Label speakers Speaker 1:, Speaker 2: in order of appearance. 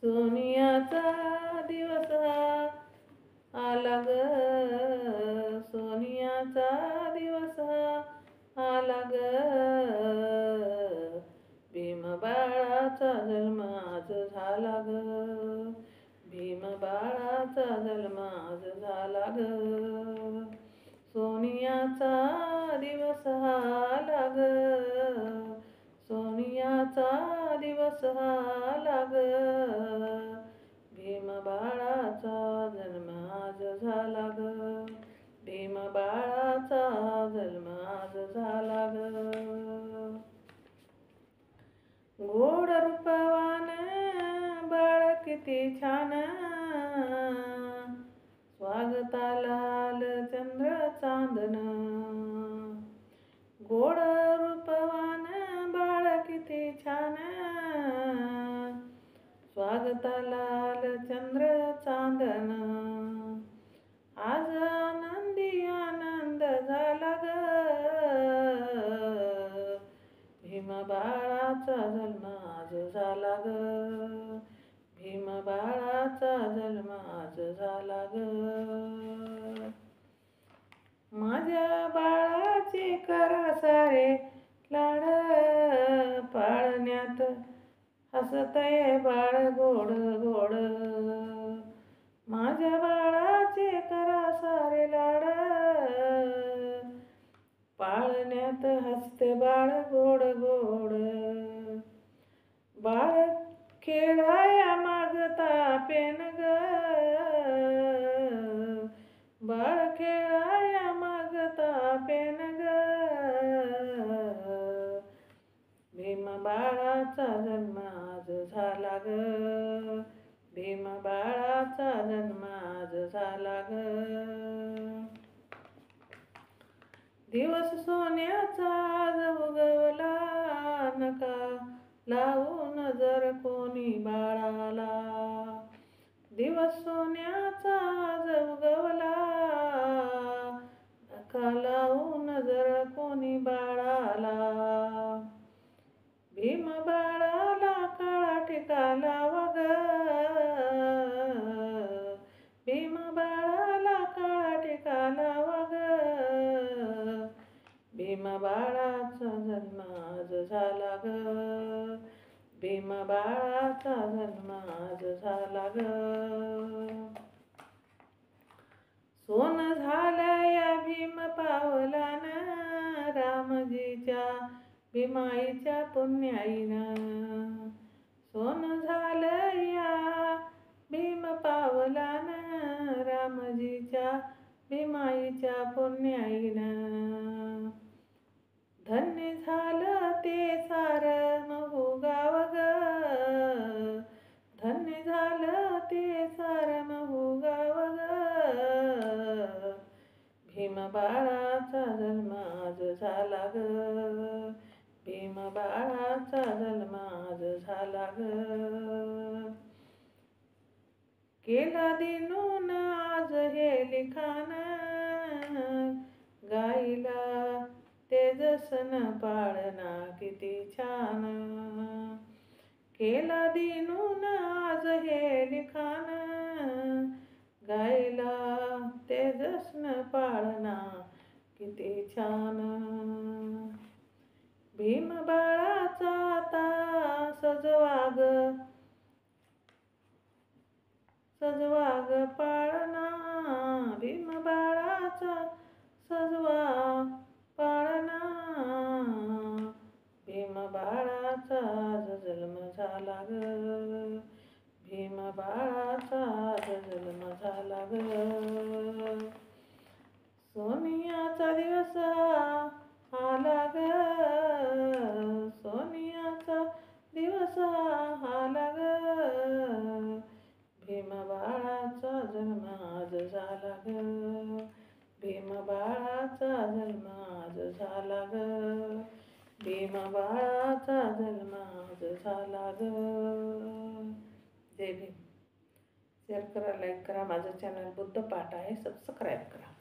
Speaker 1: सोनियाचा दिवस आला ग, सोनियाचा दिवस आला ग, भीम बाळाचा जन्म आज झाला ग, भीम बाळाचा जन्म आज झाला ग, सोनियाचा दिवस आला ग, सोनियाचा दिवस आला ग, भीम बाळाचा जन्म आज झाला ग, भीम बाळाचा जन्म आज झाला ग, गोड रूपवान बाळ किती छान, स्वागताला आलं चंद्र चांदन, गोड रूपवान बाळ किती छान, स्वागताला आलं चंद्र चांदन, आज आनंदी आनंद झाला ग, भीम बाळाचा जन्म आज झाला ग, भीम बाळाचा जन्म आज झाला ग, माझ्या बाळाचे करा सारे लाड, पाळण्यात हसतय बाळ गोड गोड, माझ्या बाळाचे करा सारे लाड, पाळण्यात हसते बाळ गोड गोड, बाळ खेळाया मागता पेन ग, बाळ खेळाया मागता पेन ग, भीम बाळाचा जन्म आज झाला ग, भीम बाळाचा जन्म आज झाला ग, दिवस सोन्याचा आज उगवला, नका लावू नजर कोणी बाळाला, दिवस सोन्याचा आज उगवला, नका लावू नजर कोणी बाळाला, भीम बाळाला काळा टिका लावा ग, भीम बाळाला काळा टिका लावा ग, भीम बाळाचा जन्म आज झाला ग, भीम बाळाचा जन्म आज झाला ग, सोन झालं या भीम पावलान, रामजीच्या भीमाईच्या पुण्याईनं, सोन झालं या भीम पावलान, रामजीच्या भीमाईच्या पुण्याईनं, धन्य झालं ते सारं महूगाव ग, धन्य झालं ते सारं महूगाव ग, भीम बाळाचा जन्म आज झाला ग, भीम बाळाचा जन्म आज झाला ग, केला दिनून आज हे लिखाण, गाईला तेजसन पाळणा किती छान, केला दिनून आज हे लिखाण, गाईला तेजसन पाळणा किती छान, भीम बाळाचा आता सजवाग, सजवाग पाळणा, भीम बाळाचा सजवा पाळणा, भीम बाळाचा आज जन्म झाला ग, भीम बाळाचा आज जन्म झाला ग, सोनियाचा दिवस आला ग, सोनियाचा दिवस आला ग, भीम बाळाचा जन्म आज झाला ग, भीम बाळाचा जन्म आज झाला ग, भीम बाळाचा जन्म आज झाला ग, जय भीम. शेअर करा, लाईक करा, माझं चॅनल बुद्ध पाठ आहे, सबस्क्राईब करा.